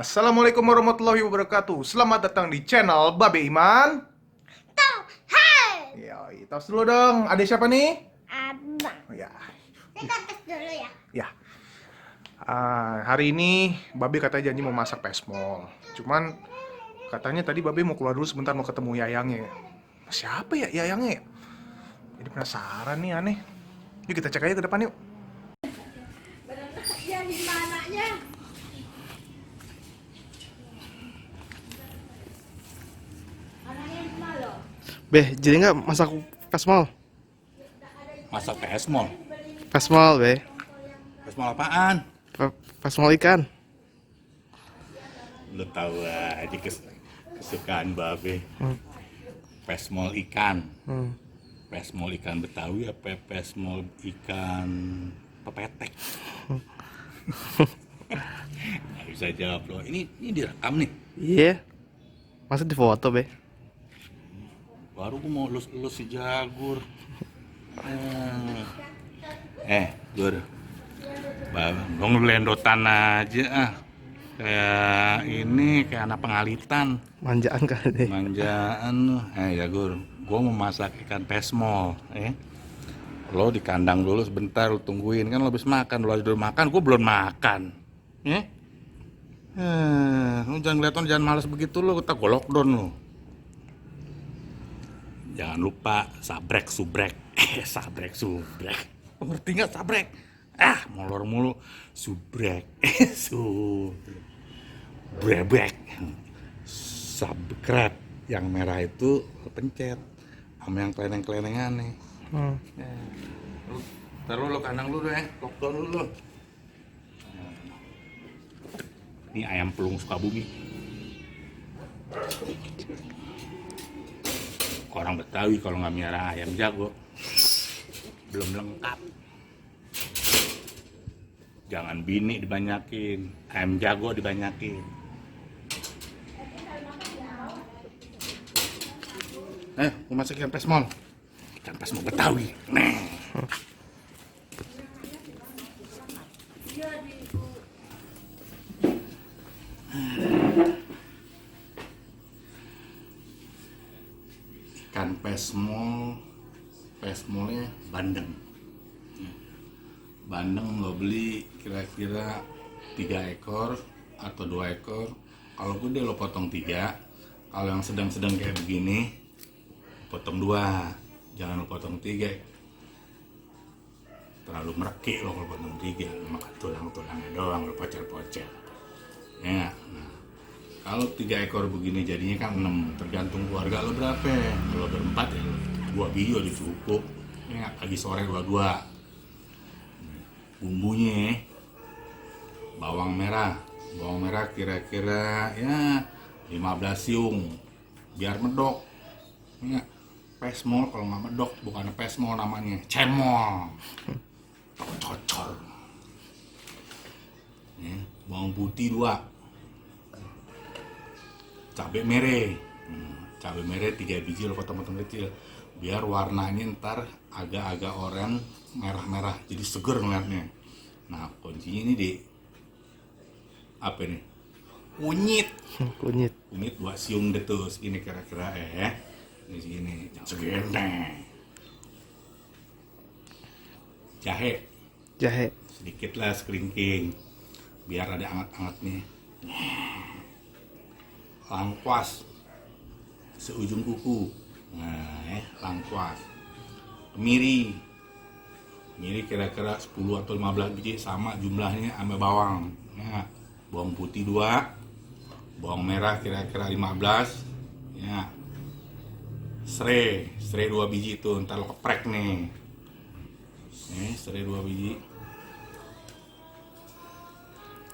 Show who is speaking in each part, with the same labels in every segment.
Speaker 1: Assalamualaikum warahmatullahi wabarakatuh. Selamat datang di channel Babe Iman.
Speaker 2: Tuh, hai,
Speaker 1: Ya, tos dulu dong. Ada siapa nih?
Speaker 2: abang.
Speaker 1: Ya,
Speaker 2: Kita tes dulu ya.
Speaker 1: ya. Hari ini Babe katanya janji mau masak pesmol. Cuman katanya tadi Babe mau keluar dulu sebentar mau ketemu Yayangnya. Siapa ya Yayangnya? Jadi penasaran nih aneh. Yuk kita cek aja ke depan yuk.
Speaker 2: Ya di mananya? Anaknya di mana lo?
Speaker 3: Beh, jadi nggak masak pesmol?
Speaker 4: Masak pesmol?
Speaker 3: Pesmol, Beh.
Speaker 4: Pesmol apaan?
Speaker 3: Pesmol ikan.
Speaker 4: Lu tahu aja kesukaan babe.
Speaker 3: Hmm.
Speaker 4: Pesmol ikan.
Speaker 3: Hmm.
Speaker 4: Pesmol ikan Betawi apa pesmol ikan pepetek? Nggak bisa jawab loh. Ini direkam nih.
Speaker 3: Iya. Masa di foto, Beh?
Speaker 4: Baru gua mau lus si Jagur. Gur. Dong lendotan aja ah. Kayak anak pengalitan.
Speaker 3: Manjaan kan, deh.
Speaker 4: Manjaan lu. Ya Gur, gua mau masak ikan pesmol, Lo di kandang dulu sebentar, lo tungguin kan lo habis makan, lo udah makan, gua belum makan. Lo jangan ngeliatin, jangan malas begitu lo, kita gua lockdown lo. Jangan lupa sabrek subrek. Sabrek subrek. Ngerti nggak sabrek? Molor mulu. Subrek. Brebek. Subscribe yang merah itu lo pencet sama yang keleneng-kelenengan nih. Taruh lo kandang dulu deh, lockdown dulu. Ini ayam pelung Sukabumi. Orang Betawi kalau nggak miara ayam jago belum lengkap. Jangan bini dibanyakin, ayam jago dibanyakin. Mau masak ikan pesmol. Ikan pesmol Betawi. Ikan pesmolnya bandeng. Bandeng lo beli kira-kira 3 ekor atau 2 ekor. Kalau gede lo potong 3. Kalau yang sedang-sedang kayak begini, potong 2. Jangan lo potong 3. Terlalu merekik lo kalau potong 3. Makan tulang-tulangnya doang lo pocel-pocel. Ya. Nah, kalau 3 ekor begini jadinya kan 6. Tergantung keluarga lo berapa. Kalau berempat ya 2 biji udah cukup. Ya, pagi sore 2. Bumbunya bawang merah kira-kira ya 15 siung biar medok. Ya, pesmol kalau nggak medok bukan pesmol namanya, cemol. Cocor. Ya, bawang putih 2. Cabai merah 3 biji lo potong-potong kecil biar warnanya ntar agak-agak oranye merah-merah jadi seger ngeliatnya. Nah kuncinya ini di apa nih? Kunyit
Speaker 3: Kunyit.
Speaker 4: 2 siung deh tuh segini kira-kira di sini yang segini.
Speaker 3: Jahe.
Speaker 4: Sedikit lah sekelingking biar ada anget-angetnya. Lengkuas seujung kuku. Lengkuas. Kemiri kira-kira 10 atau 15 biji sama jumlahnya sama bawang. Ya, bawang putih 2, bawang merah kira-kira 15. Ya. Serai 2 biji itu ntar lo keprek nih. Serai 2 biji.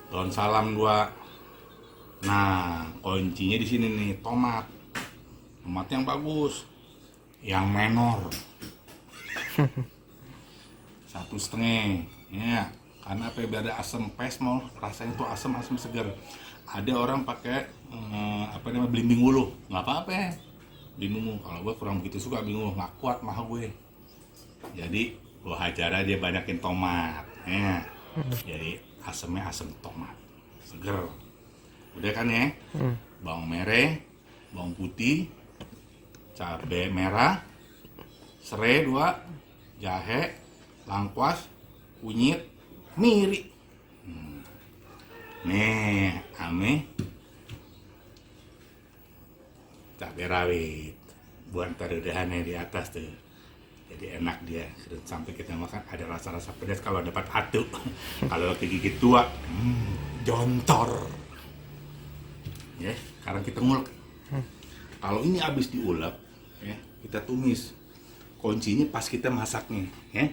Speaker 4: Daun salam 2. Nah, kuncinya di sini nih, tomat yang bagus, yang menor. 1,5 ya, karena apa biar ada asam pesmol, rasanya tuh asam segar. Ada orang pakai belimbing ulu, nggak apa-apa belimbing ulu. Kalau gue kurang begitu suka belimbing ulu, nggak kuat mah gue. Jadi gue hajar aja banyakin tomat ya. Jadi asamnya asam tomat seger. Udah kan ya?
Speaker 3: Hmm.
Speaker 4: Bawang merah, bawang putih, cabai merah, serai 2, jahe, lengkuas, kunyit, miri. Nih, ame cabai rawit buat taruhannya di atas tuh. Jadi enak dia. Sampai kita makan ada rasa-rasa pedas kalau dapat atu. Kalau gigit tua, jontor. Ya, sekarang kita ngulek. Kalau ini habis diulek, ya, kita tumis. Kuncinya pas kita masaknya, ya.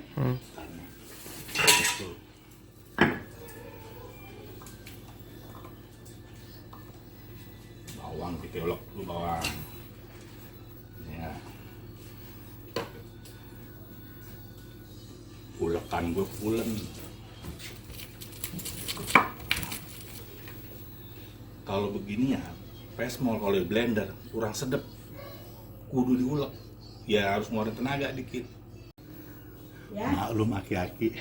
Speaker 4: Tuh. Bawang kita ulek dulu bawang. Ya. Ulekan gue pulen. Kalau begini ya, pesmol kalau di blender kurang sedep. Kudu diulek. Ya harus ngeluarin tenaga dikit.
Speaker 2: Ya.
Speaker 4: Maklum aki-aki.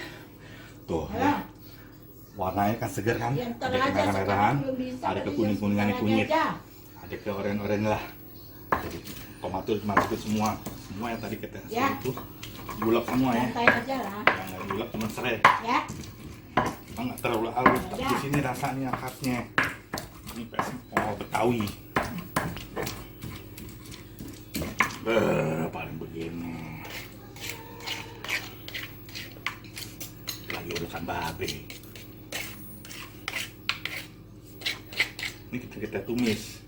Speaker 4: Tuh, ya. Warnanya kan segar kan?
Speaker 2: Yang
Speaker 4: Ada
Speaker 2: tengah aja
Speaker 4: kemerah-merahan,
Speaker 2: sekarang belum bisa,
Speaker 4: ada
Speaker 2: tapi
Speaker 4: kekuning-kuningan
Speaker 2: yang
Speaker 4: kunyit,
Speaker 2: aja.
Speaker 4: ada ke oren-oren lah. Jadi tomato dimasukin semua yang tadi kita
Speaker 2: Ya.
Speaker 4: itu diulek semua ya.
Speaker 2: Santai aja lah.
Speaker 4: Yang nggak diulek cuma serai.
Speaker 2: Ya.
Speaker 4: Emang nggak terlalu halus, tapi
Speaker 2: Ya.
Speaker 4: di sini rasanya khasnya. Ini pesmol Betawi. Paling begini. Lagi ulekan babe. Ini kita tumis.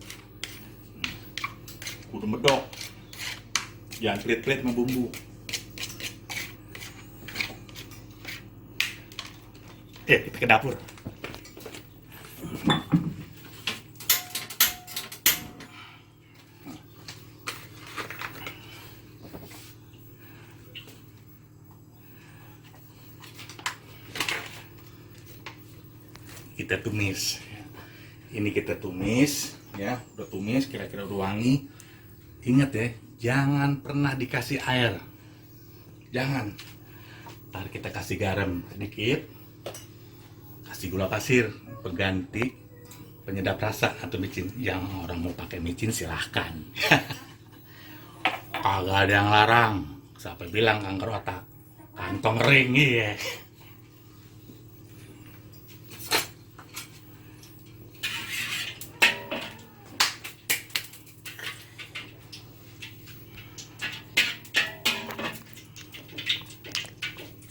Speaker 4: Kudu medok. Jangan pelit-pelit sama bumbu. Kita ke dapur. Kita tumis. Ini kita tumis, ya, udah tumis, kira-kira udah wangi. Ingat ya, jangan pernah dikasih air. Jangan. Ntar kita kasih garam sedikit, kasih gula pasir, pengganti penyedap rasa atau micin. Yang orang mau pakai micin silahkan. Kagak ada yang larang. Siapa bilang kanker otak? Kantong ring, iya.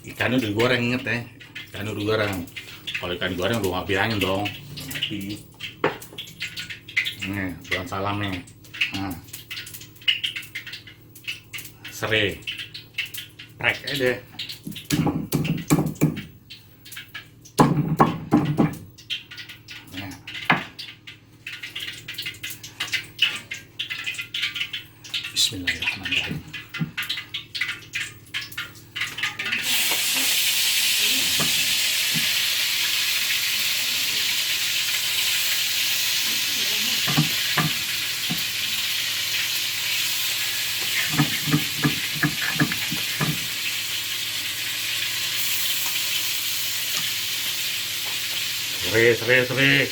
Speaker 4: Ikan udah digoreng, inget ya. Ikan udah digoreng. Kalau ikan digoreng udah nggak bilangin dong. Mati. Nih, daun salamnya. Nah. Serai. Prek aja deh. Nah. Bismillahirrahmanirrahim. Serai.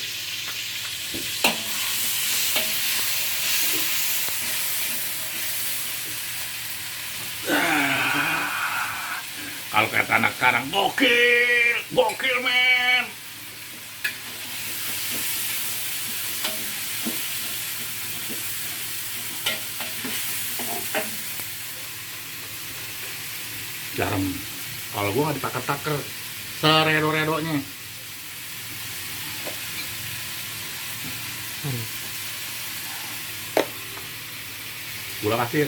Speaker 4: Kalau kata anak sekarang, gokil men. Garam, kalau gua nggak ditakar-takar, seredo-redonya. Gula pasir,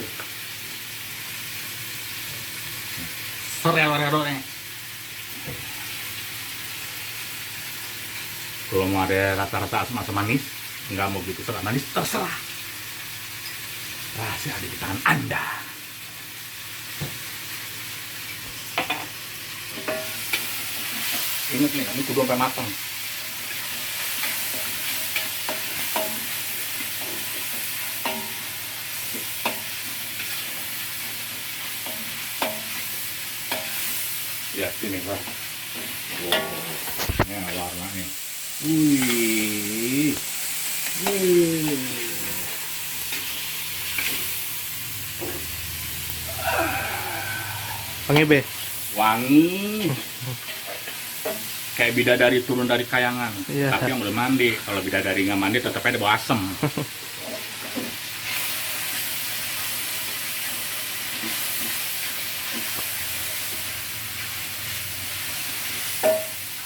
Speaker 4: seredo-redonya. Kalau mau ada rata-rata asam manis, nggak mau gitu serah manis, terserah. Rahasia ada di tangan Anda. Ingat nih, ini kudu sampai matang. Lihat sini, Pak. Wow, ini warnanya. Wih,
Speaker 3: Wangi be.
Speaker 4: Wangi. Kayak bidadari turun dari kayangan.
Speaker 3: Iya.
Speaker 4: Tapi yang udah mandi. Kalau bidadari nggak mandi tetap aja bau asem.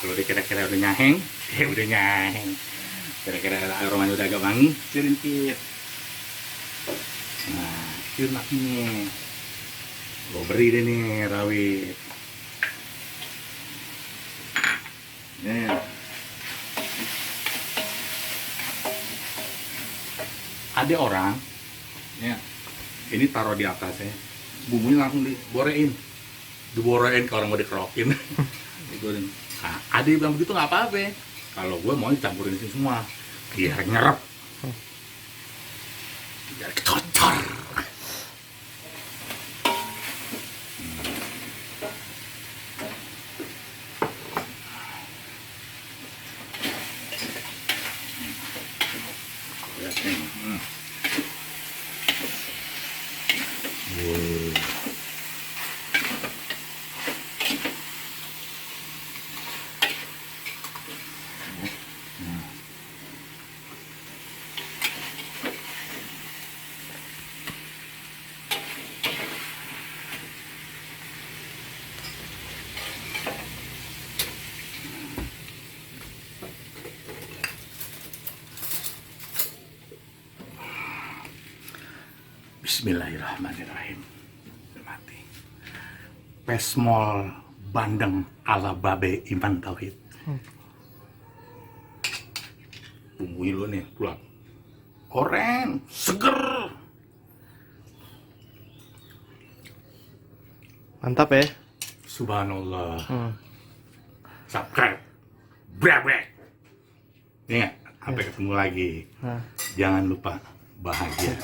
Speaker 4: Kalau kira-kira udah nyaheng, ya udah nyaheng. Kira-kira aromanya udah agak wangi, cirin-cirin. Nah, cirin nih. Gue beri deh nih, rawit. Nih. Ada orang, ya, ini taruh di atasnya, bumbunya langsung diborein kalau mau dikerokin. Digoreng. Nah, ada yang bilang begitu nggak apa-apa. Kalau gue mau dicampurin sini semua, biar nyerap, biar kecocor. Bismillahirrahmanirrahim. Udah mati. Pesmol bandeng ala babe iman tauhid. Bumbunya lu nih pulang. Oren, seger.
Speaker 3: Mantap ya.
Speaker 4: Subhanallah. Subscribe. Brek. Nih, sampai ketemu lagi.
Speaker 3: Nah.
Speaker 4: Jangan lupa bahagia.